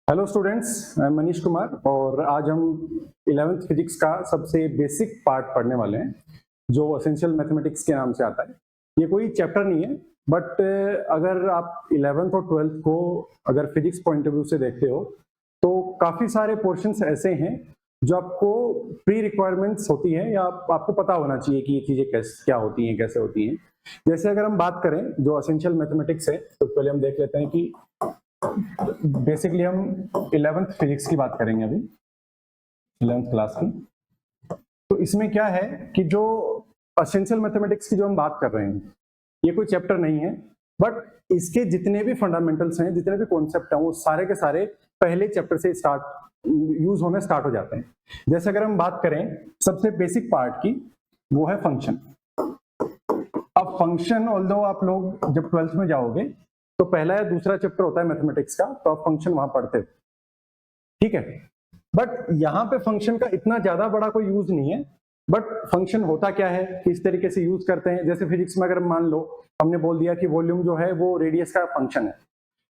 Hello students, मैं मनीष कुमार और आज हम 11th फिजिक्स का सबसे बेसिक पार्ट पढ़ने वाले हैं जो एसेंशियल मैथमेटिक्स के नाम से आता है। ये कोई चैप्टर नहीं है, बट अगर आप 11th और 12th को अगर फिजिक्स पॉइंट ऑफ व्यू से देखते हो तो काफ़ी सारे पोर्शंस ऐसे हैं जो आपको प्री रिक्वायरमेंट्स होती है या आपको पता होना चाहिए कि ये चीज़ें क्या होती हैं, कैसे होती हैं। जैसे अगर हम बात करें जो एसेंशियल मैथमेटिक्स है तो पहले हम देख लेते हैं कि बेसिकली हम 11th फिजिक्स की बात करेंगे अभी, 11th क्लास की। तो इसमें क्या है कि जो एसेंशियल मैथमेटिक्स की जो हम बात कर रहे हैं ये कोई चैप्टर नहीं है, बट इसके जितने भी फंडामेंटल्स हैं, जितने भी कॉन्सेप्ट हैं, वो सारे के सारे पहले चैप्टर से यूज होने स्टार्ट हो जाते हैं। जैसे अगर हम बात करें सबसे बेसिक पार्ट की, वो है फंक्शन। अब फंक्शन ऑल्दो आप लोग जब 12th में जाओगे तो पहला या दूसरा चैप्टर होता है मैथमेटिक्स का, तो आप फंक्शन वहां पढ़ते हो, ठीक है। बट यहाँ पे फंक्शन का इतना ज्यादा बड़ा कोई यूज नहीं है। बट फंक्शन होता क्या है, किस तरीके से यूज करते हैं। जैसे फिजिक्स में अगर मान लो हमने बोल दिया कि वॉल्यूम जो है वो रेडियस का फंक्शन है,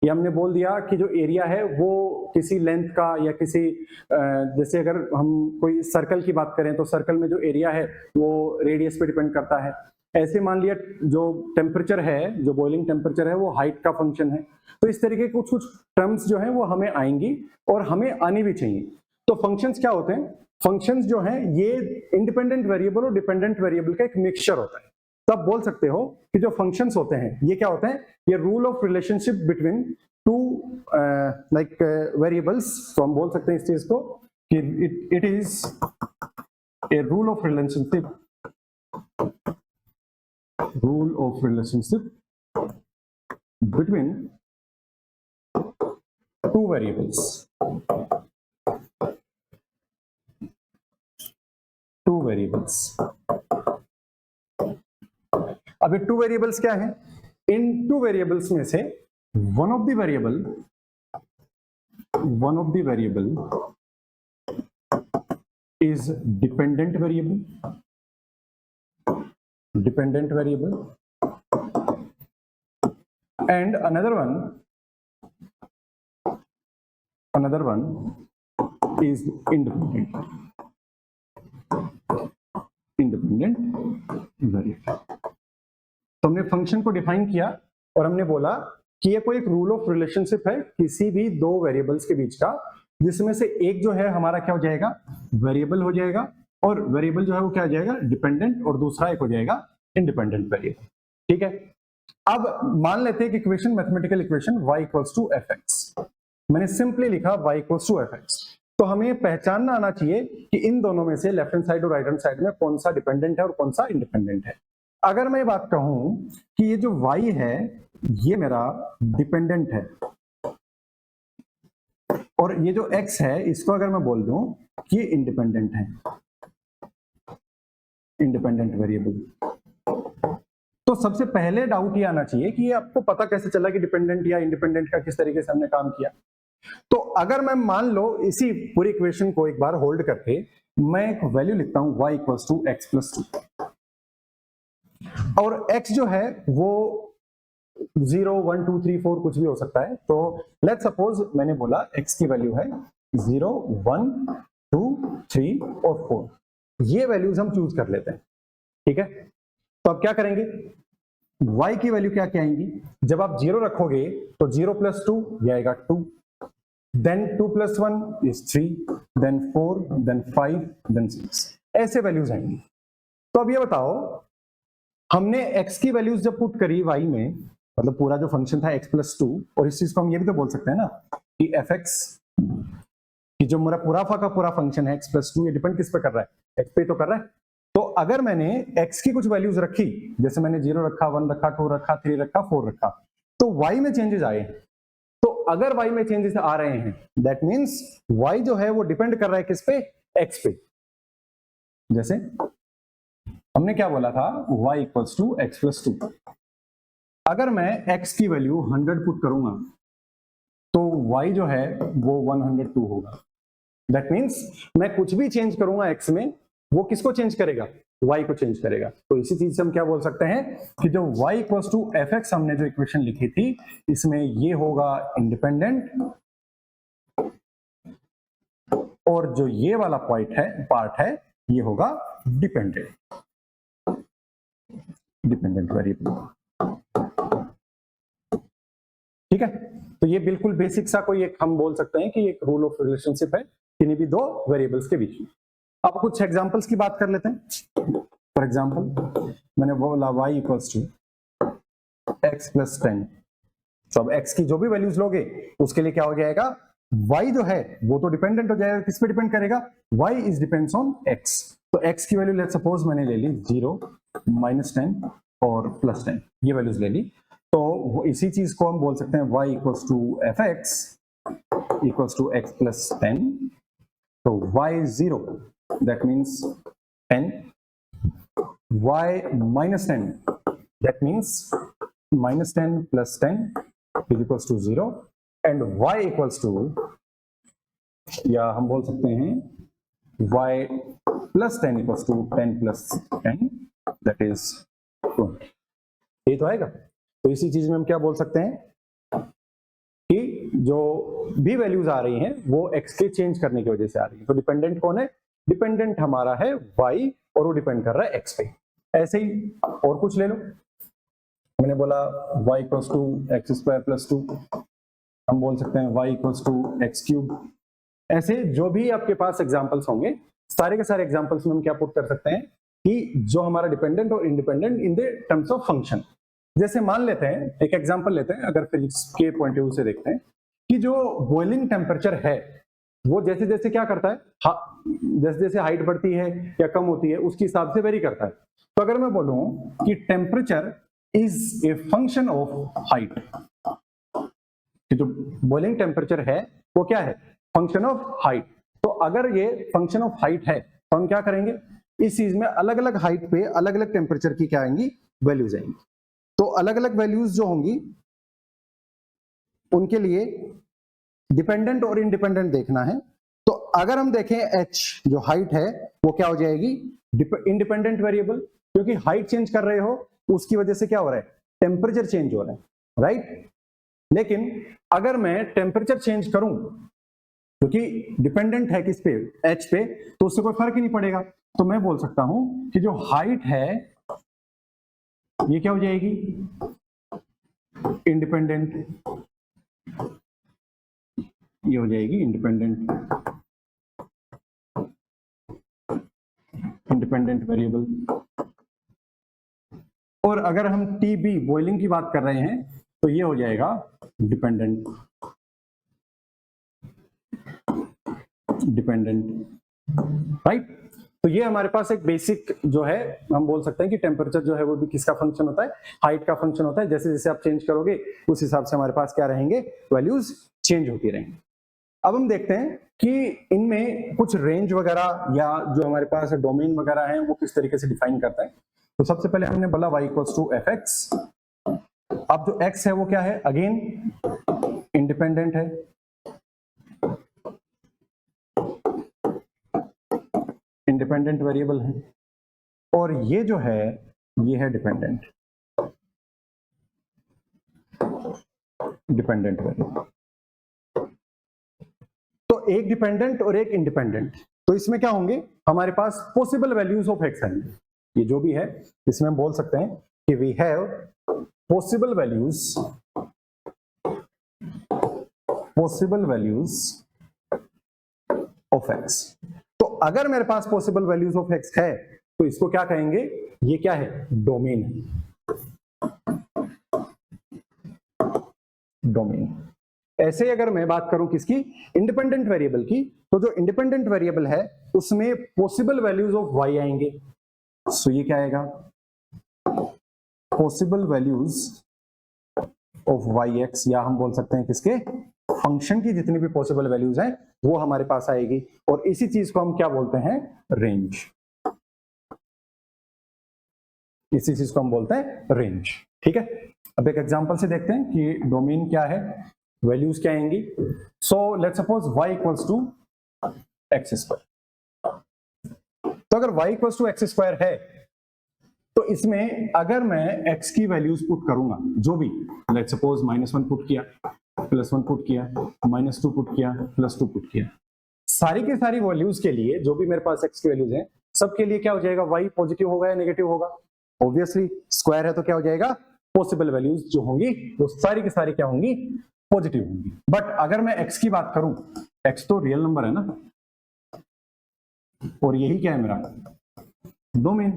या हमने बोल दिया कि जो एरिया है वो किसी लेंथ का या किसी जैसे अगर हम कोई सर्कल की बात करें तो सर्कल में जो एरिया है वो रेडियस पे डिपेंड करता है। ऐसे मान लिया जो टेम्परेचर है, जो बॉइलिंग टेम्परेचर है वो हाइट का फंक्शन है। तो इस तरीके के कुछ कुछ टर्म्स जो है वो हमें आएंगी और हमें आनी भी चाहिए। तो फंक्शंस क्या होते हैं? फंक्शंस जो है ये इंडिपेंडेंट वेरिएबल और डिपेंडेंट वेरिएबल का एक मिक्सचर होता है। तो आप बोल सकते हो कि जो फंक्शंस होते हैं ये क्या होते हैं? ये rule of relationship between two like variables. तो हम बोल सकते हैं इस चीज को कि it is a rule of relationship, rule of relationship between two variables, अब ये टू वेरिएबल्स क्या है? इन टू वेरिएबल्स में से one of the variable is dependent variable and another one is independent variable। तो हमने फंक्शन को डिफाइन किया और हमने बोला कि ये कोई एक रूल ऑफ रिलेशनशिप है किसी भी दो वेरिएबल्स के बीच का, जिसमें से एक जो है हमारा क्या हो जाएगा? वेरिएबल हो जाएगा, और वेरिएबल जो है वो क्या हो जाएगा? डिपेंडेंट, और दूसरा एक हो जाएगा इंडिपेंडेंट वेरिएबल, ठीक है। अब मान लेते हैं कि equation, mathematical equation y equals to fx, मैंने सिंपली लिखा y इक्वल्स टू fx। तो हमें पहचानना आना चाहिए कि इन दोनों में से लेफ्ट हैंड साइड और राइट हैंड साइड में कौन सा डिपेंडेंट है और कौन सा इंडिपेंडेंट है। अगर मैं बात कहूं कि ये जो y है ये मेरा डिपेंडेंट है, और ये जो x है इसको अगर मैं बोल दूं कि ये इंडिपेंडेंट है, इंडिपेंडेंट वेरिएबल, तो सबसे पहले डाउट ये आना चाहिए कि ये आपको पता कैसे चला कि डिपेंडेंट या इंडिपेंडेंट का किस तरीके से हमने काम किया। तो अगर मैं मान लो इसी पूरी इक्वेशन को एक बार होल्ड करके मैं एक वैल्यू लिखता हूं y equals to x plus 2, और x जो है वो 0, 1, 2, 3, 4 कुछ भी हो सकता है। तो लेट्स सपोज मैंने बोला x की वैल्यू है 0, 1, 2, 3 और 4, ये वैल्यूज हम चूज कर लेते हैं, ठीक है। तो अब क्या करेंगे? y की वैल्यू क्या आएंगी? जब आप 0 रखोगे तो 0 प्लस 2 ये आएगा 2, then 2 plus 1 is 3, then 4, then 5, then 6, ऐसे वैल्यूज आएंगी। तो अब ये बताओ, हमने x की वैल्यूज जब पुट करी y में, मतलब पूरा जो फंक्शन था x प्लस 2, और इस चीज को हम ये भी तो बोल सकते हैं ना कि fx कि जो मेरा पूरा का पूरा फंक्शन है x प्लस 2, ये डिपेंड किस पे कर रहा है? x पे तो कर रहा है। तो अगर मैंने x की कुछ वैल्यूज रखी, जैसे मैंने 0 रखा, 1 रखा, 2 रखा, 3 रखा, 4 रखा, तो y में चेंजेस आए। तो अगर y में चेंजेस आ रहे हैं दैट मींस y जो है वो डिपेंड कर रहा है किस पे? x पे। जैसे हमने क्या बोला था? y equals to x plus 2। अगर मैं x की वैल्यू 100 पुट करूंगा तो y जो है वो 102 होगा। दैट मींस मैं कुछ भी चेंज करूंगा x में, वो किसको चेंज करेगा? y को चेंज करेगा। तो इसी चीज से हम क्या बोल सकते हैं कि जो y इक्वल्स टू fx हमने जो इक्वेशन लिखी थी, इसमें ये होगा इंडिपेंडेंट और जो ये वाला पार्ट है ये होगा डिपेंडेंट वेरिएबल। ठीक है, तो ये बिल्कुल बेसिक सा कोई एक हम बोल सकते हैं कि एक रूल ऑफ रिलेशनशिप है किन्हीं भी दो वेरिएबल्स के बीच में। अब कुछ एग्जांपल्स की बात कर लेते हैं। फॉर एग्जांपल मैंने बोला y equals to x plus 10, तो अब x की जो भी वैल्यूज लोगे उसके लिए क्या हो जाएगा, y जो है वो तो डिपेंडेंट हो जाएगा, किस पे डिपेंड करेगा, y is depends on x। तो x की वैल्यू लेट्स सपोज मैंने ले ली 0, -10 और +10, ये वैल्यूज ले ली। तो इसी चीज को हम बोल सकते हैं y equals to fx equals to x plus 10। तो y 0 that means 10, y minus 10 that means -10 plus 10 is equals to 0 and y equals to, या हम बोल सकते हैं y plus 10 equals to 10 plus 10 that is 20। ये तो आएगा। तो इसी चीज में हम क्या बोल सकते हैं कि जो भी वैल्यूज आ रही हैं वो x के चेंज करने की वजह से आ रही है। तो डिपेंडेंट कौन है, डिपेंडेंट हमारा है y और वो डिपेंड कर रहा है x पे। ऐसे ही और कुछ ले लो, मैंने बोला y equals to x square plus 2, हम बोल सकते हैं y equals to x cube. ऐसे जो भी आपके पास एग्जांपल्स होंगे सारे के सारे एग्जांपल्स में हम क्या पुट कर सकते हैं कि जो हमारा डिपेंडेंट और independent in the terms of function. जैसे मान लेते हैं, एक एग्जांपल लेते हैं, अगर फिजिक्स के पॉइंट ऑफ व्यू से देखते हैं कि जो बॉइलिंग टेम्परेचर है वो जैसे जैसे क्या करता है, जैसे जैसे हाइट बढ़ती है या कम होती है उसके हिसाब से वेरी करता है। तो अगर मैं बोलूं कि temperature is a function of height, कि जो बॉइलिंग टेम्परेचर है वो क्या है, फंक्शन ऑफ हाइट। तो अगर ये फंक्शन ऑफ हाइट है तो हम क्या करेंगे, इस चीज में अलग अलग हाइट पे अलग अलग टेम्परेचर की क्या आएंगी, वैल्यूज आएंगी। तो अलग अलग वैल्यूज जो होंगी उनके लिए डिपेंडेंट और इंडिपेंडेंट देखना है। तो अगर हम देखें h जो हाइट है वो क्या हो जाएगी, इंडिपेंडेंट वेरिएबल, क्योंकि हाइट चेंज कर रहे हो उसकी वजह से क्या हो रहा है, टेम्परेचर चेंज हो रहा है, राइट। लेकिन अगर मैं टेम्परेचर चेंज करूं क्योंकि डिपेंडेंट है किस पे, h पे, तो उससे कोई फर्क ही नहीं पड़ेगा। तो मैं बोल सकता हूं कि जो हाइट है ये क्या हो जाएगी, इंडिपेंडेंट, ये हो जाएगी इंडिपेंडेंट वेरिएबल। और अगर हम टीबी बॉइलिंग की बात कर रहे हैं तो ये हो जाएगा डिपेंडेंट, राइट। तो ये हमारे पास एक बेसिक जो है हम बोल सकते हैं कि टेम्परेचर जो है वो भी किसका फंक्शन होता है, हाइट का फंक्शन होता है। जैसे जैसे आप चेंज करोगे उस हिसाब से हमारे पास क्या रहेंगे, वैल्यूज चेंज होती रहेंगी। अब हम देखते हैं कि इनमें कुछ रेंज वगैरह या जो हमारे पास डोमेन वगैरह है वो किस तरीके से डिफाइन करता है। तो सबसे पहले हमने बोला y equals to f x. अब जो x है वो क्या है, अगेन इंडिपेंडेंट है, इंडिपेंडेंट वेरिएबल है, और ये जो है ये है डिपेंडेंट वेरिएबल। तो एक डिपेंडेंट और एक इंडिपेंडेंट, तो इसमें क्या होंगे, हमारे पास पॉसिबल वैल्यूज ऑफ एक्स आएंगे। ये जो भी है इसमें हम बोल सकते हैं कि we have possible values of x. तो अगर मेरे पास पॉसिबल वैल्यूज ऑफ एक्स है तो इसको क्या कहेंगे, ये क्या है, डोमेन है। ऐसे अगर मैं बात करूं किसकी, इंडिपेंडेंट वेरिएबल की, तो जो इंडिपेंडेंट वेरिएबल है उसमें पॉसिबल वैल्यूज ऑफ y आएंगे। सो ये क्या आएगा, पॉसिबल वैल्यूज ऑफ yx, या हम बोल सकते हैं किसके, फंक्शन की जितनी भी पॉसिबल वैल्यूज हैं वो हमारे पास आएगी। और इसी चीज को हम क्या बोलते हैं, रेंज। इसी चीज को हम बोलते हैं रेंज, ठीक है। अब एक एग्जांपल से देखते हैं कि डोमेन क्या है, वैल्यूज क्या आएंगी। So let's suppose y equals to x square. तो अगर y equals to x square है तो इसमें अगर मैं x की वैल्यूज पुट करूंगा, जो भी, लेट्स सपोज -1 पुट किया, +1 पुट किया, -2 पुट किया, +2 पुट किया, सारी की सारी वैल्यूज के लिए जो भी मेरे पास x की वैल्यूज हैं सबके लिए क्या हो जाएगा, y पॉजिटिव होगा या नेगेटिव होगा? ऑब्वियसली स्क्वायर है तो क्या हो जाएगा, पॉसिबल वैल्यूज जो होंगी वो सारी की सारी क्या होंगी, पॉजिटिव होंगी। बट अगर मैं x की बात करूं, x तो रियल नंबर है ना, और यही क्या है मेरा डोमेन।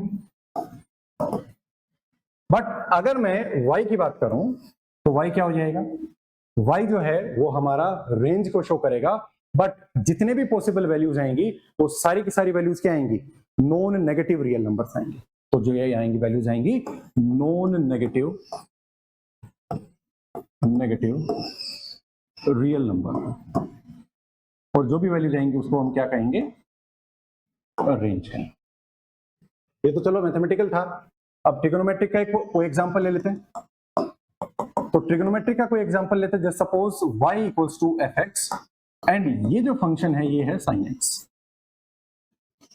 बट अगर मैं y की बात करूं तो y क्या हो जाएगा, y जो है वो हमारा रेंज को शो करेगा, बट जितने भी पॉसिबल वैल्यूज आएंगी वो सारी की सारी वैल्यूज क्या आएंगी, नॉन नेगेटिव रियल नंबर्स आएंगी। तो जो ये आएंगी वैल्यूज आएंगी नॉन नेगेटिव रियल नंबर, और जो भी वैल्यूज आएंगी उसको हम क्या कहेंगे, रेंज कहेंगे। ये तो चलो मैथमेटिकल था। अब ट्रिग्नोमेट्रिक का कोई एग्जांपल ले लेते हैं। तो ट्रिग्नोमेट्रिक का कोई एग्जांपल लेते हैं, जैसे suppose y equals to fx and ये जो फंक्शन है ये है sin x।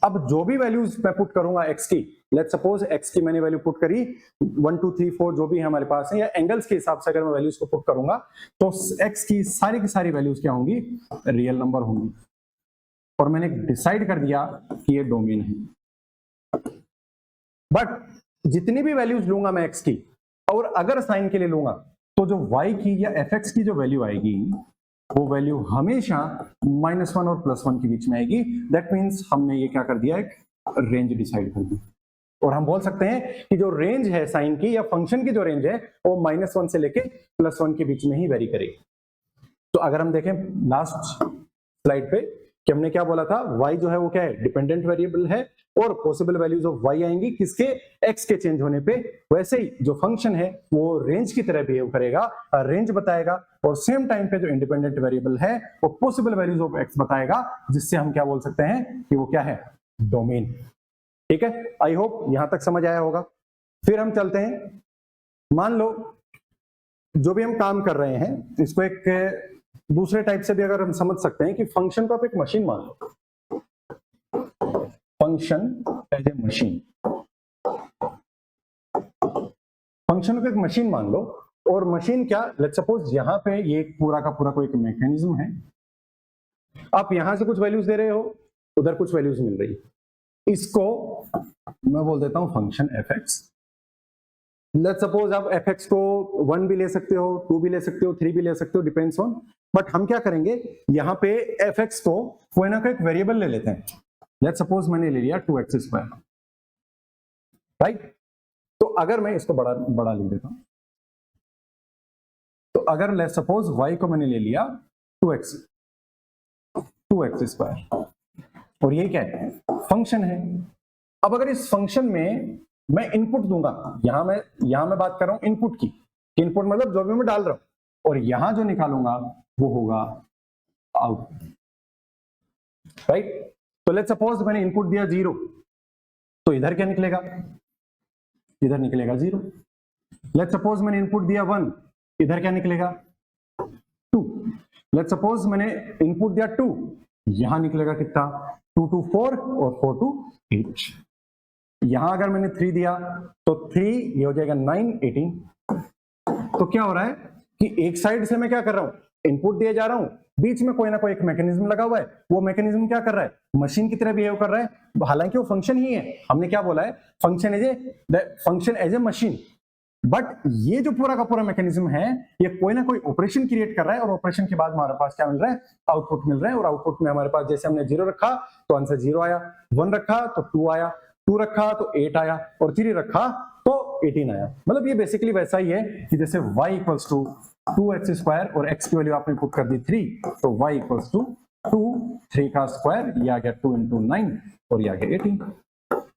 अब जो भी वैल्यूज मैं पुट करूंगा x की, लेट्स सपोज x की मैंने वैल्यू पुट करी 1 2 3 4 जो भी हमारे पास है, या एंगल्स के हिसाब से अगर मैं वैल्यूज को पुट करूंगा तो x की सारी वैल्यूज क्या होंगी, रियल नंबर होंगी। और मैंने डिसाइड कर दिया कि ये डोमेन है। बट जितनी भी वैल्यूज लूंगा मैं x की, और अगर साइन के लिए लूंगा तो जो y की या fx की जो वैल्यू आएगी वो वैल्यू हमेशा -1 और +1 के बीच में आएगी। दैट मीन्स हमने ये क्या कर दिया, एक रेंज डिसाइड कर दी। और हम बोल सकते हैं कि जो रेंज है साइन की या फंक्शन की जो रेंज है वो -1 से लेके +1 के बीच में ही वेरी करेगी। तो अगर हम देखें लास्ट स्लाइड पे कि हमने क्या बोला था, y जो है वो क्या है, डिपेंडेंट वेरिएबल है, और पॉसिबल वैल्यूज ऑफ y आएंगी किसके, x के चेंज होने पे। वैसे ही जो फंक्शन है वो रेंज की तरह बिहेव करेगा, रेंज बताएगा, और सेम टाइम पे जो इंडिपेंडेंट वेरिएबल है वो पॉसिबल वैल्यूज ऑफ x बताएगा, जिससे हम क्या बोल सकते हैं कि वो क्या है, डोमेन। ठीक है, आई होप यहां तक समझ आया होगा। फिर हम चलते हैं, मान लो जो भी हम काम कर रहे हैं इसको एक दूसरे टाइप से भी अगर हम समझ सकते हैं कि फंक्शन को आप एक मशीन मान लो, function as a machine, function को एक मशीन मान लो। और मशीन क्या, लेट्स सपोज यहां पे ये पूरा का पूरा कोई एक मैकेनिज्म है, आप यहां से कुछ वैल्यूज दे रहे हो, उधर कुछ वैल्यूज मिल रही है, इसको मैं बोल देता हूं फंक्शन fx। लेट्स सपोज आप fx को 1 भी ले सकते हो, 2 भी ले सकते हो, 3 भी ले सकते हो, डिपेंड्स ऑन। बट हम क्या करेंगे, यहाँ पे fx को कोई ना कोई एक वेरिएबल ले लेते हैं। लेट्स सपोज मैंने ले लिया 2x², राइट। तो अगर मैं इसको बड़ा लिख देता हूं, तो अगर लेट्स सपोज y को मैंने ले लिया 2x², और ये क्या है, फंक्शन है। अब अगर इस फंक्शन में मैं इनपुट दूंगा, यहां मैं बात कर रहा हूं इनपुट की, इनपुट मतलब जो भी मैं डाल रहा हूं, और यहां जो निकालूंगा वो होगा आउटपुट, राइट। तो लेट्स सपोज मैंने इनपुट दिया 0, तो इधर क्या निकलेगा, इधर निकलेगा 0। लेट्स सपोज मैंने इनपुट दिया 1, इधर क्या निकलेगा 2। लेट्स सपोज मैंने इनपुट दिया 2, यहां निकलेगा कितना, 2 2 4 और 4 2 8। यहां अगर मैंने 3 दिया तो 3, ये हो जाएगा 9 18। तो क्या हो रहा है कि एक साइड से मैं क्या कर रहा हूं, इनपुट दिए जा रहा हूं, बीच में कोई ना कोई एक मैकेनिज्म लगा हुआ है, वो मैकेनिज्म क्या कर रहा है, मशीन की तरह बिहेव कर रहा है। हालांकि वो फंक्शन ही है, हमने क्या बोला है, function as a machine. But ये जो पूरा का पूरा मैकेनिज्म है, ये कोई ना कोई ऑपरेशन क्रिएट कर रहा है, और ऑपरेशन के बाद हमारे पास क्या मिल रहा है, आउटपुट मिल रहा है। और आउटपुट में हमारे पास जैसे हमने 0 रखा तो आंसर 0 आया, 1 रखा तो 2 आया, 2 रखा तो 8 आया, और 3 रखा तो 18 आया। मतलब ये बेसिकली वैसा ही है कि जैसे y इक्वल्स टू 2x² और x की वैल्यू आपने पुट कर दी 3, तो y इक्वल्स टू 2 3 का स्क्वायर, ये आ गया 2 × 9 और ये आ गया 18।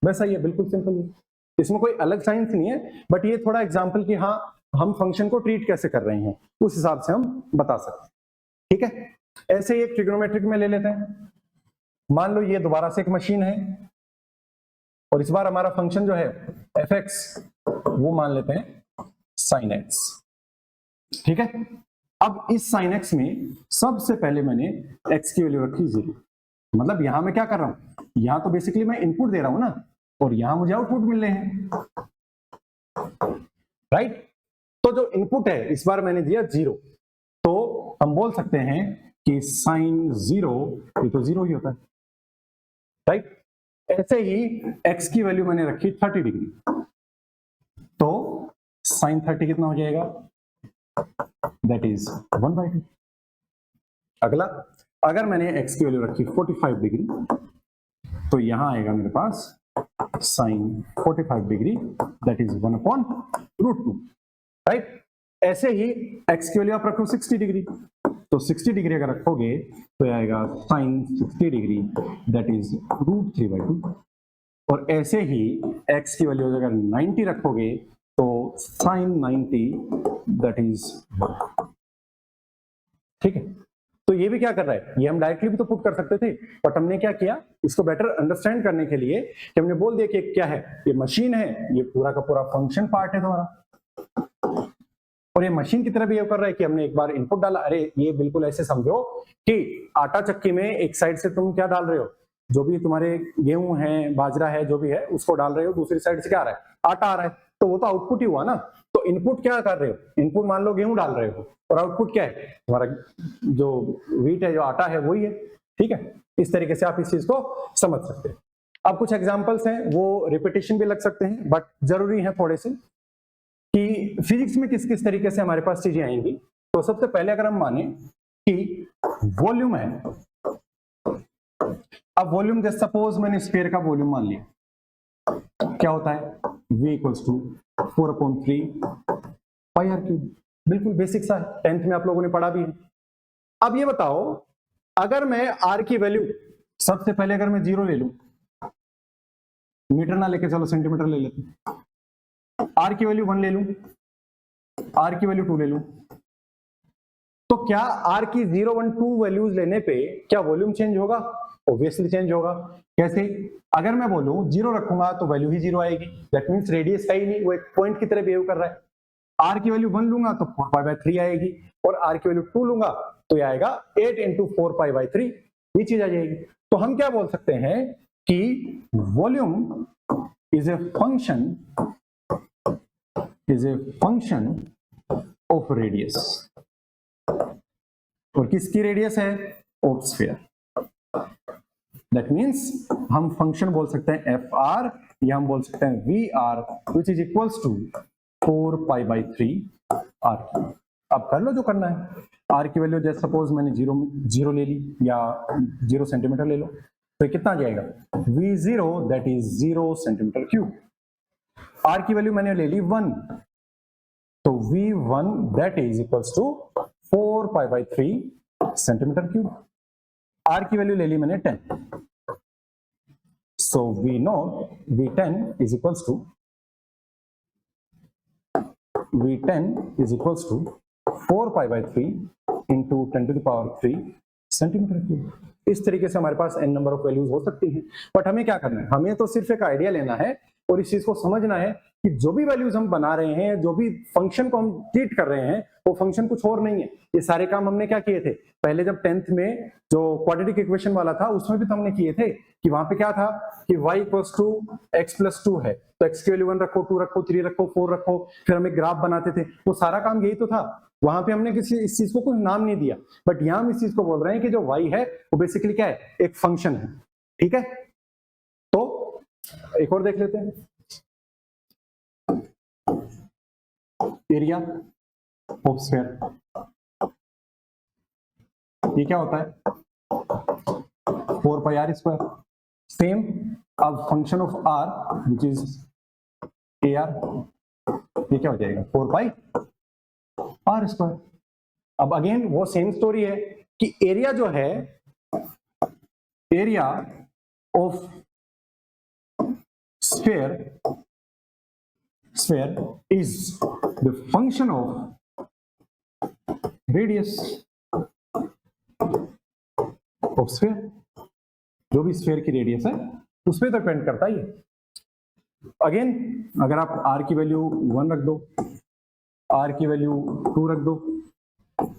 वैसा ही है, बिल्कुल सिंपल है, इसमें कोई अलग साइंस नहीं है। बट ये थोड़ा एग्जाम्पल कि हाँ हम फंक्शन को ट्रीट कैसे कर रहे हैं उस हिसाब से हम बता सकते हैं। ठीक है, ऐसे ही एक ट्रिग्नोमेट्रिक में ले लेते हैं। मान लो ये दोबारा से एक मशीन है, और इस बार हमारा फंक्शन जो है fx वो मान लेते हैं sin x। ठीक है, अब इस sin x में सबसे पहले मैंने x की वैल्यू रखी 0। मतलब यहां मैं क्या कर रहा हूं, यहां तो बेसिकली मैं इनपुट दे रहा हूं ना, और यहां मुझे आउटपुट मिल रहे हैं, राइट। तो जो इनपुट है इस बार मैंने दिया 0, तो हम बोल सकते हैं कि साइन 0 ये तो 0 ही होता है, राइट। ऐसे ही x की वैल्यू मैंने रखी 30 डिग्री, तो साइन 30 कितना हो जाएगा, दैट इज 1/2। अगला, अगर मैंने x की वैल्यू रखी 45 डिग्री, तो यहां आएगा मेरे पास sine 45 degree, that is 1/√2, right. ऐसे ही x की वैल्यू आप रखो 60 डिग्री, तो 60 डिग्री अगर रखोगे तो आएगा साइन 60 डिग्री, दैट इज √3/2। और ऐसे ही x की वैल्यू अगर 90 रखोगे तो साइन 90, दैट इज 1। ठीक है, तो ये भी क्या कर रहा है, ये हम डायरेक्टली भी तो पुट कर सकते थे, बट हमने क्या किया, इसको बेटर अंडरस्टैंड करने के लिए कि हमने बोल दिया कि क्या है, ये मशीन है, ये पूरा का पूरा फंक्शन पार्ट है तुम्हारा, और ये मशीन की तरह बिहेव कर रहा है कि हमने एक बार इनपुट डाला। अरे ये बिल्कुल ऐसे समझो कि आटा चक्की में एक साइड से तुम क्या डाल रहे हो, जो भी तुम्हारे गेहूं है, बाजरा है, जो भी है उसको डाल रहे हो, दूसरी साइड से क्या आ रहा है, आटा आ रहा है, तो वो तो आउटपुट ही हुआ ना। तो इनपुट क्या कर रहे हो, इनपुट मान लो गेहूं डाल रहे हो, और आउटपुट क्या है, तुम्हारा जो व्हीट है, जो आटा है, वही है। ठीक है, इस तरीके से आप इस चीज को समझ सकते हैं। अब कुछ एग्जांपल्स हैं, वो रिपीटिशन भी लग सकते हैं, बट जरूरी है थोड़े से कि फिजिक्स में किस किस तरीके से हमारे पास चीजें आएंगी। तो सबसे पहले अगर हम माने कि वॉल्यूम है, अब वॉल्यूम जैसे सपोज मैंने स्फीयर का वॉल्यूम मान लिया, क्या होता है, v equals to 4/3 pi r cube. बिल्कुल बेसिक सा है, 10th में आप लोगों ने पढ़ा भी है। अब ये बताओ, अगर मैं r की वैल्यू सबसे पहले अगर मैं 0 ले लूं, मीटर ना लेके चलो सेंटीमीटर ले लेते हैं, r की वैल्यू 1 ले लूं, r की वैल्यू 2 ले लूं, तो क्या r की 0, 1, 2 वैल्यूज लेने पे क्या वॉल्यूम चेंज होगा? ऑब्वियसली चेंज होगा। कैसे? अगर मैं बोलूं 0 रखूंगा तो वैल्यू ही 0 आएगी, दैट मींस रेडियस है ही नहीं, वो एक पॉइंट की तरह बिहेव कर रहा है। r की वैल्यू 1 लूंगा तो 4π/3 आएगी, और r की वैल्यू 2 लूंगा तो ये आएगा 8 × 4π/3, ये चीज आ जाएगी। तो हम क्या बोल सकते हैं कि volume is a function of radius, और किसकी रेडियस है? Of sphere. दैट मींस हम फंक्शन बोल सकते हैं fr, या हम बोल सकते हैं vr, which is equals to 4π/3 r। अब कर लो जो करना है। r की वैल्यू जैसे सपोज मैंने 0 ले ली, या 0 सेंटीमीटर ले लो, तो कितना आ जाएगा, v0 that is 0 centimetre cube. r की वैल्यू मैंने ले ली 1, तो v1 that is equals to 4π/3 centimetre cube. r की वैल्यू ले ली मैंने 10, so we know v10 is equals to 4π/3 into 10⁻³ centimetre cube. इस तरीके से हमारे पास n नंबर ऑफ वैल्यूज हो सकती हैं, बट हमें क्या करना है, हमें तो सिर्फ एक आइडिया लेना है और इस चीज को समझना है कि जो भी वैल्यूज हम बना रहे हैं, जो भी फंक्शन को हम ट्रीट कर रहे हैं, वो फंक्शन कुछ और नहीं है। ये सारे काम हमने क्या किए थे, पहले जब 10th में जो क्वाड्रेटिक इक्वेशन वाला था उसमें भी तो हमने किए थे कि वहां पे क्या था कि y = x+2 है, तो x की वैल्यू 1 रखो, 2 रखो, 3 रखो, 4 रखो, फिर हम एक ग्राफ बनाते थे। वो सारा काम यही तो था, वहां पे हमने किसी इस चीज को कोई नाम नहीं दिया, बट यहां हम इस चीज को बोल रहे हैं कि जो y है वो बेसिकली क्या है, एक फंक्शन है। ठीक है, तो एक और देख लेते हैं, एरिया ऑफ स्फीयर। ये क्या होता है, 4πr²। सेम, अब function of r which is ar, ये क्या हो जाएगा, 4πr²। अब अगेन वो सेम स्टोरी है कि एरिया जो है, area of sphere is the function of radius of sphere। जो भी स्फीयर की रेडियस है उस पर तो डिपेंड करता ही है। अगेन अगर आप r की वैल्यू 1 रख दो, r की वैल्यू 2 रख दो,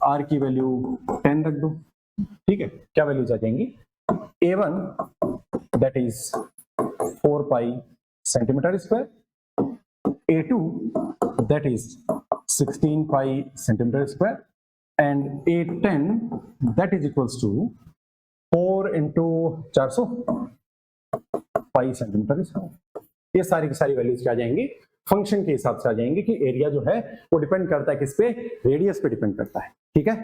r की वैल्यू 10 रख दो, ठीक है, क्या वैल्यूज आ जाएंगी, a1 दैट इज 4π सेंटीमीटर², a2 that is 16π centimeter square, and A10 that is equals to 4 into 400 5 centimetre square. ये सारी की सारी वैल्यूज क्या आ जाएंगी, फंक्शन के हिसाब से आ जाएंगे कि एरिया जो है वो डिपेंड करता है किस पे, रेडियस पे डिपेंड करता है। ठीक है,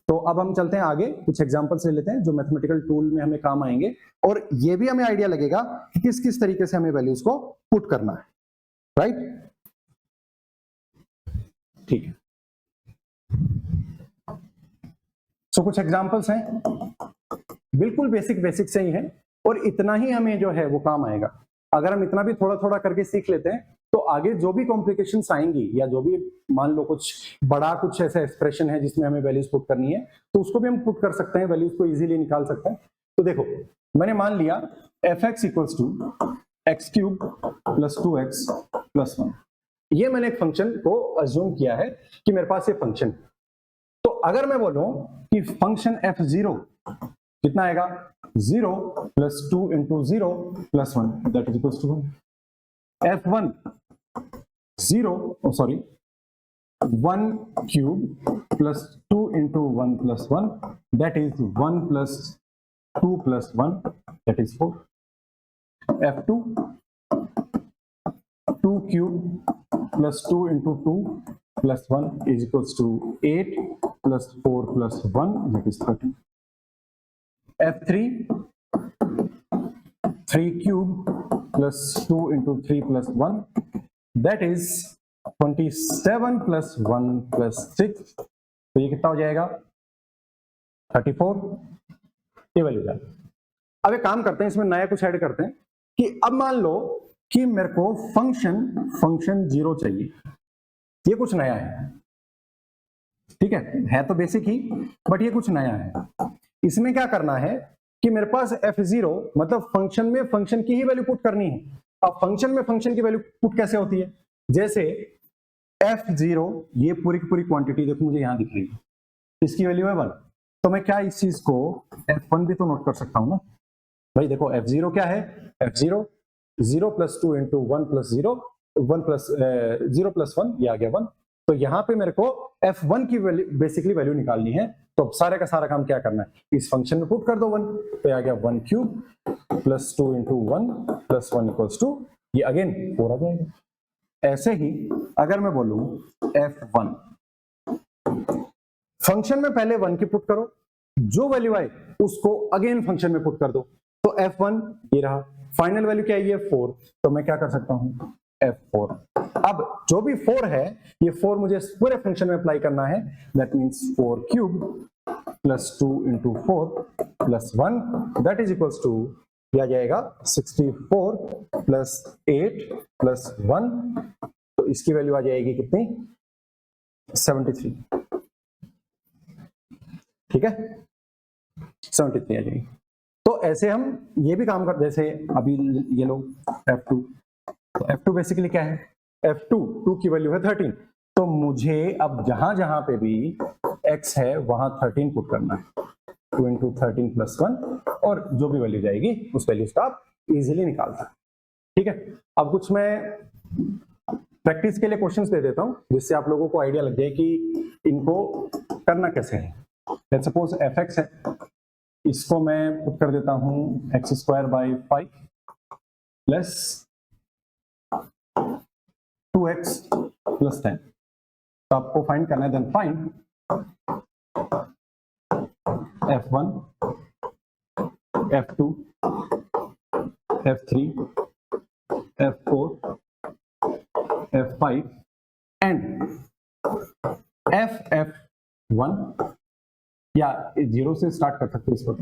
तो अब हम चलते हैं आगे, कुछ एग्जांपल्स ले लेते हैं जो मैथमेटिकल टूल में हमें काम आएंगे, और ये भी हमें आइडिया लगेगा कि किस किस तरीके से हमें वैल्यूज को पुट करना है। राइट, ठीक है। सो कुछ एग्जांपल्स हैं, बिल्कुल बेसिक से ही है, और इतना ही हमें जो है वो काम आएगा। अगर हम इतना भी थोड़ा थोड़ा करके सीख लेते हैं तो आगे जो भी कॉम्प्लिकेशंस आएंगी, या जो भी मान लो कुछ बड़ा कुछ ऐसा एक्सप्रेशन है जिसमें हमें वैल्यूज पुट करनी है, तो उसको भी हम पुट कर सकते हैं, वैल्यूज को इजीली निकाल सकते हैं। तो देखो, मैंने मान लिया f(x) equals to x cube plus 2x plus 1। ये मैंने एक फंक्शन को अज्यूम किया है कि मेरे पास ये फंक्शन। तो अगर मैं बोलूं कि फंक्शन f0 कितना आएगा, 0 plus 2 into 0 plus 1 that is equals to 1। f1 0 sorry 1 cube plus 2 into 1 plus 1 that is 1 plus 2 plus 1 that is 4। f2 2 cube plus 2 into 2 plus 1 is equals to 8 plus 4 plus 1 that is 13। f3 3 cube plus 2 into 3 plus 1 that is 27 plus 1 plus 6। तो ये कितना हो जाएगा, 34। ये value है। अब एक काम करते हैं, इसमें नया कुछ ऐड करते हैं कि अब मान लो कि मेरे को फंक्शन 0 चाहिए। ये कुछ नया है, ठीक है तो बेसिक ही, बट ये कुछ नया है। इसमें क्या करना है कि मेरे पास f0 मतलब फंक्शन में फंक्शन की ही वैल्यू पुट करनी है। अब फंक्शन में फंक्शन की वैल्यू पुट कैसे होती है, जैसे f0 ये पूरी की पूरी क्वांटिटी देखो मुझे यहां दिख रही है, इसकी वैल्यू है 1, तो मैं क्या इस चीज को f1 भी तो नोट कर सकता हूं ना भाई। देखो f0 क्या है, f0 0 plus 2 into 1 plus 0 1 plus 0 plus 1 ये आ गया 1। तो यहाँ पे मेरे को f1 की बेसिकली वैल्यू निकालनी है। तो अब सारे का सारा काम क्या करना है, इस फंक्शन में पुट कर दो 1, तो आ गया 1 cube plus 2 into 1 plus 1 equals to ये अगेन 4 आ जाएगा। ऐसे ही अगर मैं बोलूं f1 फंक्शन में पहले 1 की पुट करो, जो वैल्यू आए उसको अगेन फंक्शन में पुट कर दो। तो f1 ये रहा, फाइनल वैल्यू क्या है, ये 4। तो मैं क्या कर सकता हूं, f4। अब जो भी 4 है, ये 4 मुझे पूरे फंक्शन में अप्लाई करना है, that means 4 cube plus 2 into 4 plus 1 that is equals to क्या जाएगा 64 प्लस 8 प्लस 1। तो इसकी वैल्यू आ जाएगी कितनी, 73। ठीक है, 73 आ जाएगी। तो ऐसे हम ये भी काम करते, जैसे अभी ये लो f2, तो f2 बेसिकली क्या है, f2 की वैल्यू है 13। तो मुझे अब जहां जहां पे भी x है वहां 13 पुट करना है, 2 इंटू 13 प्लस 1, और जो भी वैल्यू जाएगी उस वैल्यू का आप इजीली निकालता है। ठीक है, अब कुछ मैं प्रैक्टिस के लिए क्वेश्चंस दे देता हूं जिससे आप लोगों को आइडिया लग जाए कि इनको करना कैसे है। लेट्स सपोज fx है, इसको मैं पुट कर देता हूं x square by 5 plus 2x plus 10। तो आपको फाइंड करना है, then find f1 f2 f3 f4 f5 and ff1, या 0 से स्टार्ट कर सकते हैं इसको,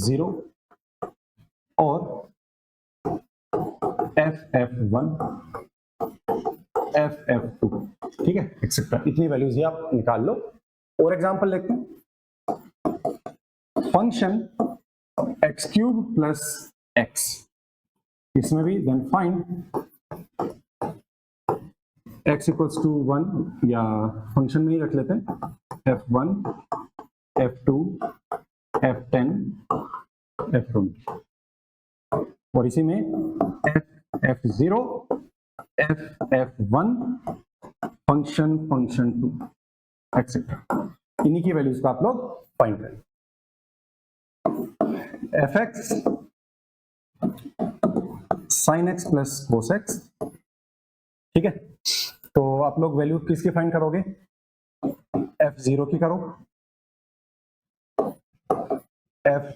0 और ff1 ff2, ठीक है एक्सेट्रा। इतनी वैल्यूज ही आप निकाल लो। और एग्जांपल लेते हैं, function x cube plus x, इसमें भी then find x equals to 1, या फंक्शन में ही रख लेते हैं f1 f2 f10 f20, और इसी में f0 f1 फंक्शन 2, एक्सेट्रा, इन्हीं की वैल्यूज को आप लोग फाइंड करें। F x sine x plus cos x, ठीक है। तो आप लोग वैल्यू किसकी फाइंड करोगे? एफ जीरो की करो, एफ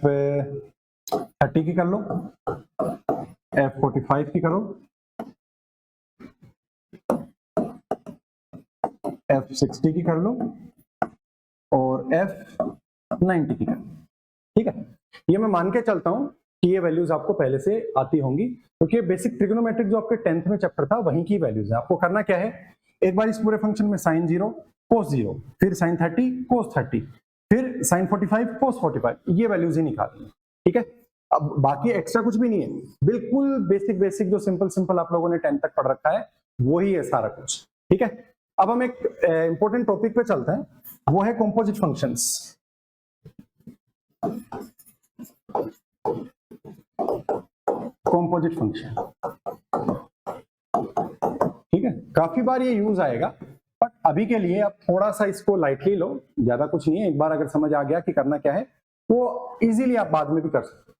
30 की कर लो, एफ 45 की करो, एफ 60 की कर लो और एफ 90 की कर लो, ठीक है। ये मैं मान के चलता हूं कि ये वैल्यूज आपको पहले से आती होंगी, क्योंकि बेसिक ट्रिग्नोमेट्रिक जो आपके 10th में चैप्टर था वहीं की वैल्यूज है। आपको करना क्या है, एक बार इस पूरे फंक्शन में साइन 0 कोस 0, फिर साइन 30 कोस 30, फिर साइन 45 कोस 45, ये वैल्यूज ही निकालनी है, ठीक है। अब बाकी एक्स्ट्रा कुछ भी नहीं है, बिल्कुल बेसिक बेसिक जो सिंपल आप लोगों ने 10th तक पढ़ रखा है वही है सारा कुछ, ठीक है। अब हम एक इंपॉर्टेंट टॉपिक पे चलते हैं, वो है कॉम्पोजिट फंक्शंस। कॉम्पोजिट फंक्शन, ठीक है, काफी बार ये यूज आएगा, बट अभी के लिए आप थोड़ा सा इसको लाइटली लो, ज्यादा कुछ नहीं है। एक बार अगर समझ आ गया कि करना क्या है, वो इजीली आप बाद में भी कर सकते हो।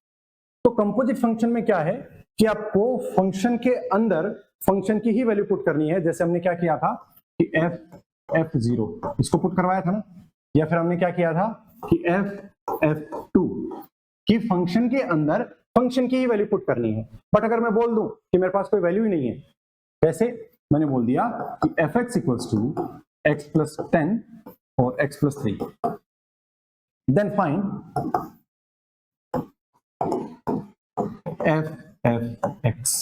तो कंपोजिट फंक्शन में क्या है कि आपको फंक्शन के अंदर फंक्शन की ही वैल्यू पुट करनी है। जैसे हमने क्या किया था कि f0 इसको पुट करवाया था ना, या फिर हमने क्या किया था कि f2 कि फंक्शन के अंदर फंक्शन की ही वैल्यू पुट करनी है। बट अगर मैं बोल दूं कि मेरे पास कोई वैल्यू ही नहीं है, कैसे? मैंने बोल दिया कि fx equals to x plus 10 और x plus 3, then find f(x).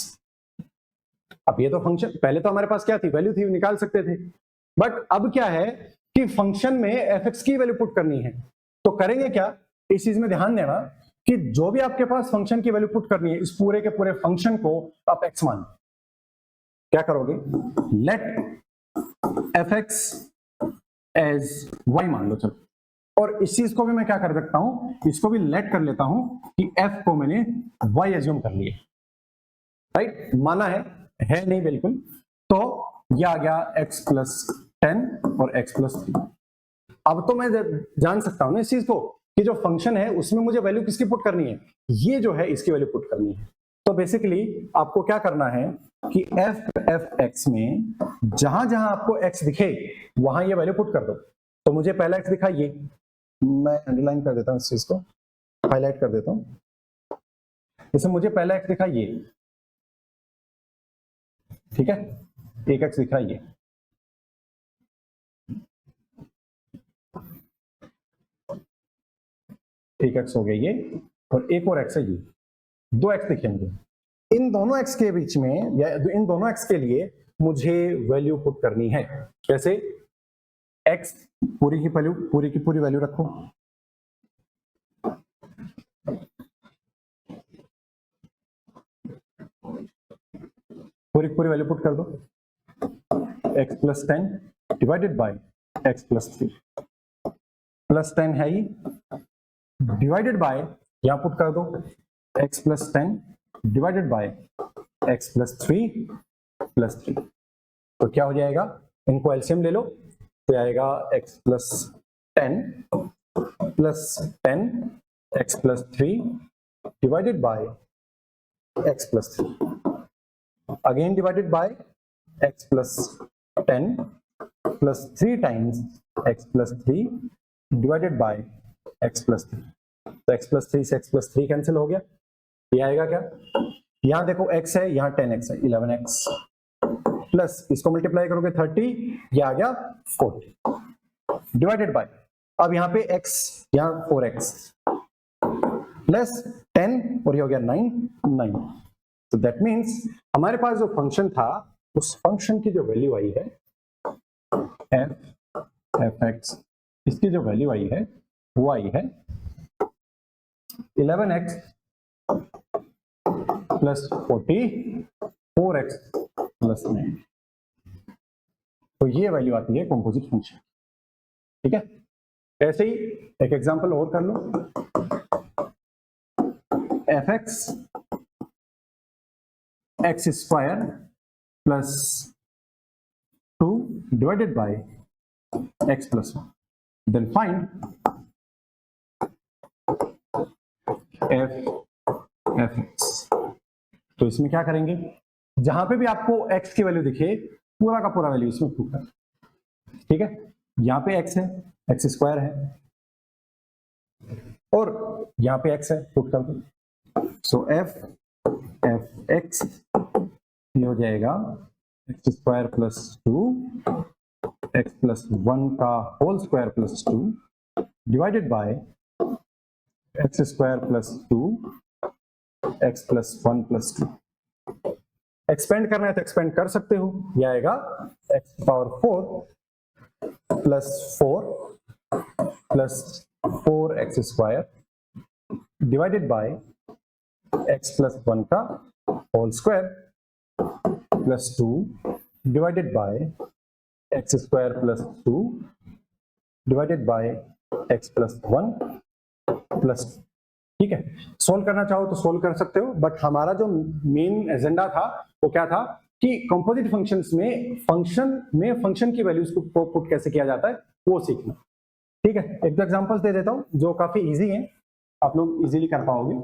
अब ये तो फंक्शन, पहले तो हमारे पास क्या थी, वैल्यू थी, निकाल सकते थे, बट अब क्या है कि फंक्शन में fx की वैल्यू पुट करनी है। तो करेंगे क्या, इस चीज में ध्यान देना कि जो भी आपके पास फंक्शन की वैल्यू पुट करनी है, इस पूरे के पूरे फंक्शन को आप x मान, क्या करोगे, लेट fx एज y मान लो, चलो। और इस चीज को भी मैं क्या कर सकता हूं, इसको भी लेट कर लेता हूं कि f को मैंने y एज्यूम कर लिया, राइट, माना है नहीं बिल्कुल। तो ये आ गया x प्लस 10 और x प्लस 3। अब तो मैं जान सकता हूं ना इस चीज को कि जो फंक्शन है उसमें मुझे वैल्यू किसकी पुट करनी है, ये जो है इसकी वैल्यू पुट करनी है। तो बेसिकली आपको क्या करना है कि f(x) में जहां जहां आपको x दिखे वहां ये वैल्यू पुट कर दो। तो मुझे पहला x दिखा, ये मैं अंडरलाइन कर देता हूं, इस चीज को हाईलाइट कर देता हूं। जैसे मुझे पहला x दिखा ये, ठीक है, एक x दिखा ये, एक x हो गया ये, और एक और x है ये, दो x दिखेंगे। इन दोनों x के बीच में या इन दोनों x के लिए मुझे वैल्यू पुट करनी है। कैसे? x पूरी की पूरी वैल्यू रखो, पूरी की पूरी वैल्यू पुट कर दो, x plus 10 divided by x plus 3, plus 10 है ही, डिवाइडेड बाय यहां पुट कर दो x plus 10 divided by x plus 3 plus 3। तो क्या हो जाएगा, इनको एलसीएम ले लो, तो आएगा x plus 10 plus 10 x plus 3 divided by x plus 3, again divided by x plus 10 plus 3 times x plus 3 divided by x plus 3। तो x प्लस 3 से x प्लस 3 कैंसिल हो गया, ये आएगा क्या, यहां देखो x है, यहां 10x है, 11x प्लस इसको मल्टीप्लाई करोगे 30, ये आ गया 40 डिवाइडेड बाय, अब यहां पे x, यहां 4x प्लस 10 और ये हो गया 9। तो दैट मीन्स हमारे पास जो फंक्शन था उस फंक्शन की जो वैल्यू आई है f(x), इसकी जो वैल्यू आई है वो आई है 11x प्लस 40, 4x प्लस 9। तो ये वैल्यू आती है कंपोजिट फंक्शन, ठीक है। ऐसे ही एक एग्जांपल और कर लो, f(x) x square plus 2 divided by x plus 1. Then find f(x). तो इसमें क्या करेंगे, जहां पे भी आपको x की वैल्यू दिखे पूरा का पूरा वैल्यू इसमें पुट कर, ठीक है। यहाँ पे x है, x स्क्वायर है, और यहाँ पे x है, पुट कर दो। सो f(x) ये हो जाएगा x square plus 2 x plus 1 का whole square plus 2 divided by x square plus 2 x plus 1 plus 2। Expand करना है तो एक्सपेंड कर सकते हो, यह आएगा x power 4 plus 4 plus 4x square divided by x plus 1 का whole square plus 2 divided by x square plus 2 divided by x plus 1 plus, ठीक है। सोल्व करना चाहो तो सोल्व कर सकते हो, बट हमारा जो मेन एजेंडा था वो क्या था कि कंपोजिट फंक्शंस में फंक्शन की वैल्यूज को पुट कैसे किया जाता है वो सीखना, ठीक है। एक दो एग्जांपल्स दे देता हूं जो काफी इजी हैं, आप लोग इजीली कर पाओगे।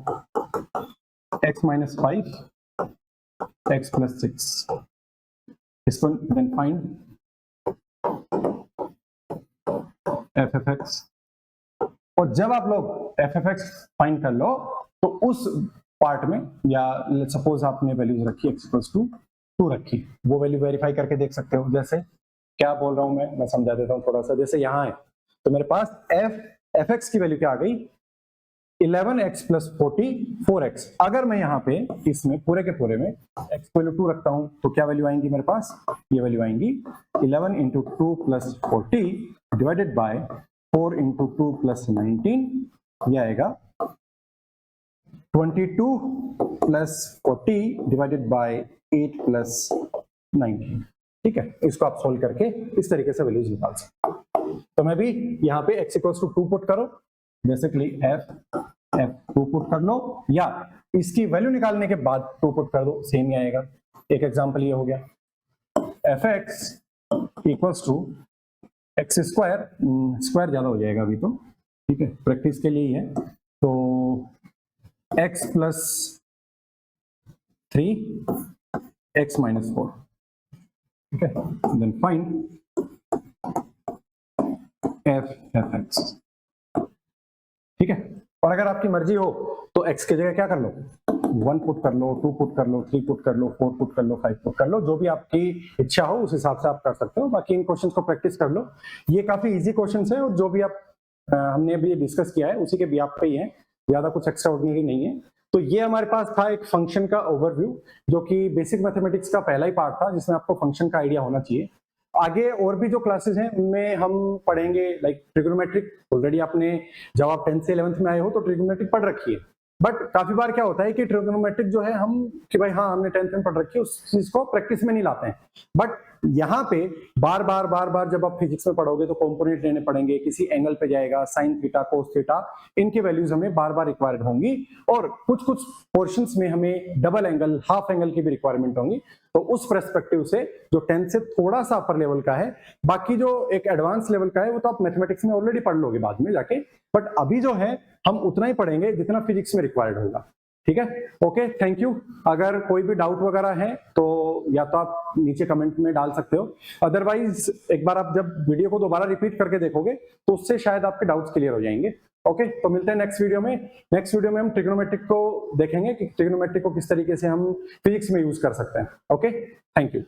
x माइनस 5 x प्लस 6, इसको देन फाइंड f(x). और जब आप लोग f(x) फाइंड कर लो तो उस पार्ट में, या लेट्स सपोज आपने वैल्यूज रखी x इक्वल्स टू 2 रखी, वो वैल्यू वेरीफाई करके देख सकते हो। जैसे क्या बोल रहा हूं मैं समझा देता हूं थोड़ा सा। जैसे यहाँ है तो मेरे पास f(x) की वैल्यू क्या आ गई, 11x प्लस 44x। अगर मैं यहाँ पे इसमें पूरे के पूरे में x की वैल्यू 2 रखता हूँ तो क्या वैल्यू आएंगी मेरे पास, ये वैल्यू आएंगी 11 into 2 plus 40 divided by 4 into 2 plus 19, ये आएगा 22 प्लस 40 डिवाइडेड बाय 8 प्लस 19, ठीक है। इसको आप सोल्व करके इस तरीके से वैल्यूज निकाल सकते हो। तो मैं भी यहाँ पे x इक्वल्स टू 2 पुट करो, बेसिकली f(2) पुट कर लो, या इसकी वैल्यू निकालने के बाद 2 पुट कर दो, सेम ही आएगा। एक एग्जांपल ये हो गया, f(x) equals to x square, square ज्यादा हो जाएगा अभी तो, ठीक है, प्रैक्टिस के लिए ही है। तो x प्लस 3 x माइनस 4, ठीक है। देन फाइंड f(x), ठीक है। और अगर आपकी मर्जी हो तो x की जगह क्या कर लो, 1 पुट कर लो, 2 पुट कर लो, 3 पुट कर लो, 4 पुट कर लो, 5 पुट कर लो, जो भी आपकी इच्छा हो उस हिसाब से आप कर सकते हो। बाकी इन क्वेश्चंस को प्रैक्टिस कर लो, ये काफी इजी क्वेश्चंस है, और जो भी आप हमने अभी डिस्कस किया है उसी के बिहाफ पे ही है, ज्यादा कुछ एक्स्ट्रा ऑर्डिनरी नहीं है। तो ये हमारे पास था एक फंक्शन का ओवरव्यू, जो कि बेसिक मैथमेटिक्स का पहला ही पार्ट था जिसमें आपको फंक्शन का आइडिया होना चाहिए। आगे और भी जो क्लासेस हैं उनमें हम पढ़ेंगे लाइक ट्रिग्नोमेट्रिक। ऑलरेडी आपने जब आप 10th से 11th में आए हो तो ट्रिग्नोमेट्रिक पढ़ रखी है, बट काफी बार क्या होता है कि ट्रिग्नोमेट्रिक जो है हम कि भाई हाँ हमने 10th में पढ़ रखी है, उस चीज को प्रैक्टिस में नहीं लाते हैं। बट यहाँ पे बार बार जब आप फिजिक्स में पढ़ोगे तो कंपोनेंट लेने पड़ेंगे, किसी एंगल पे जाएगा, साइन थीटा, कोस थीटा, इनकी वैल्यूज हमें बार बार रिक्वायर्ड होंगी, और कुछ पोर्शंस में हमें डबल एंगल, हाफ एंगल की भी रिक्वायरमेंट होंगी। तो उस पर्सपेक्टिव से जो 10th से थोड़ा सा अपर लेवल का है, बाकी जो एक एडवांस लेवल का है वो तो आप मैथमेटिक्स में ऑलरेडी पढ़ लोगे बाद में जाके, बट अभी जो है हम उतना ही पढ़ेंगे जितना फिजिक्स में रिक्वायर्ड होगा, ठीक है। Okay, thank you. अगर कोई भी डाउट वगैरह है तो या तो आप नीचे कमेंट में डाल सकते हो, अदरवाइज एक बार आप जब वीडियो को दोबारा रिपीट करके देखोगे तो उससे शायद आपके डाउट्स क्लियर हो जाएंगे। ओके, तो मिलते हैं नेक्स्ट वीडियो में। नेक्स्ट वीडियो में हम ट्रिग्नोमेट्रिक को देखेंगे कि ट्रिग्नोमेट्रिक को किस तरीके से हम फिजिक्स में यूज कर सकते हैं। Okay, thank you.